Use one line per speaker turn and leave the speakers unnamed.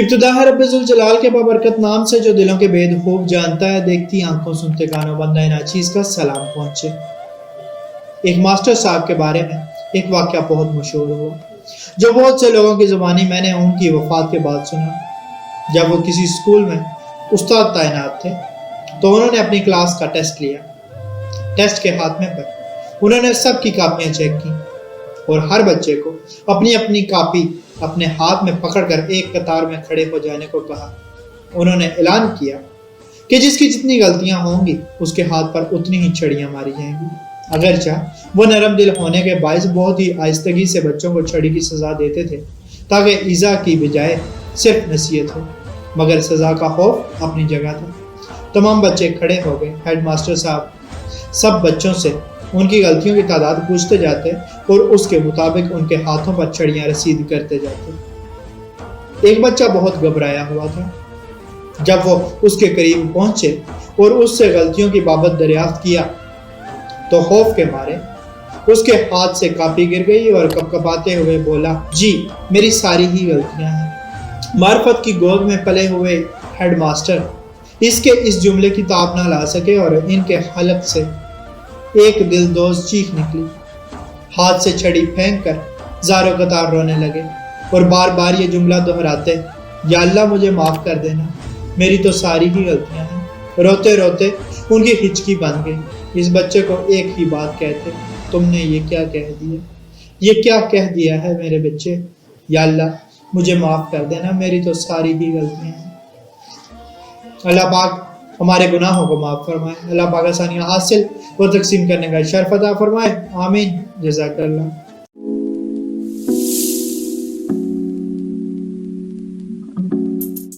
ابتدا ہے رب ذوالجلال کے بابرکت نام سے جو دلوں کے بید خوب جانتا ہے، دیکھتی آنکھوں سنتے کانوں بندہ ناچیز کا سلام پہنچے۔ ایک ماسٹر صاحب کے بارے میں ایک واقعہ بہت مشہور ہوا، جو بہت سے لوگوں کی زبانی میں نے ان کی وفات کے بعد سنا۔ جب وہ کسی اسکول میں استاد تعینات تھے تو انہوں نے اپنی کلاس کا ٹیسٹ لیا۔ ٹیسٹ کے خاتمے پر انہوں نے سب کی کاپیاں چیک کی اور ہر بچے کو اپنی اپنی کاپی اپنے ہاتھ میں پکڑ کر ایک قطار میں کھڑے ہو جانے کو کہا۔ انہوں نے اعلان کیا کہ جس کی جتنی غلطیاں ہوں گی اس کے ہاتھ پر اتنی ہی چھڑیاں ماری جائیں گی۔ اگرچہ وہ نرم دل ہونے کے باعث بہت ہی آہستگی سے بچوں کو چھڑی کی سزا دیتے تھے تاکہ ایذا کی بجائے صرف نصیحت ہو، مگر سزا کا خوف اپنی جگہ تھا۔ تمام بچے کھڑے ہو گئے۔ ہیڈ ماسٹر صاحب سب بچوں سے ان کی غلطیوں کی تعداد پوچھتے جاتے اور اس کے مطابق ان کے ہاتھوں پر چھڑیاں رسید کرتے جاتے۔ ایک بچہ بہت گھبرایا ہوا تھا۔ جب وہ اس کے قریب پہنچے اور اس سے غلطیوں کی بابت دریافت کیا تو خوف کے مارے اس کے ہاتھ سے کاپی گر گئی اور کپکپاتے ہوئے بولا، جی میری ساری ہی غلطیاں ہیں۔ معرفت کی گود میں پلے ہوئے ہیڈ ماسٹر اس کے اس جملے کی تاب نہ لا سکے اور ان کے حلق سے ایک دلدوز چیخ نکلی۔ ہاتھ سے چھڑی پھینک کر زاروں قطار رونے لگے اور بار بار یہ جملہ دہراتے، یا اللہ مجھے معاف کر دینا، میری تو ساری ہی غلطیاں ہیں۔ روتے روتے ان کی ہچکی بن گئی۔ اس بچے کو ایک ہی بات کہتے، تم نے یہ کیا کہہ دیا، یہ کیا کہہ دیا ہے میرے بچے، یا اللہ مجھے معاف کر دینا، میری تو ساری ہی غلطیاں ہیں۔ اللہ پاک ہمارے گناہوں کو معاف فرمائے۔ اللہ پاک آسانیاں حاصل اور تقسیم کرنے کا شرف عطا فرمائے۔ آمین۔ جزاک اللہ۔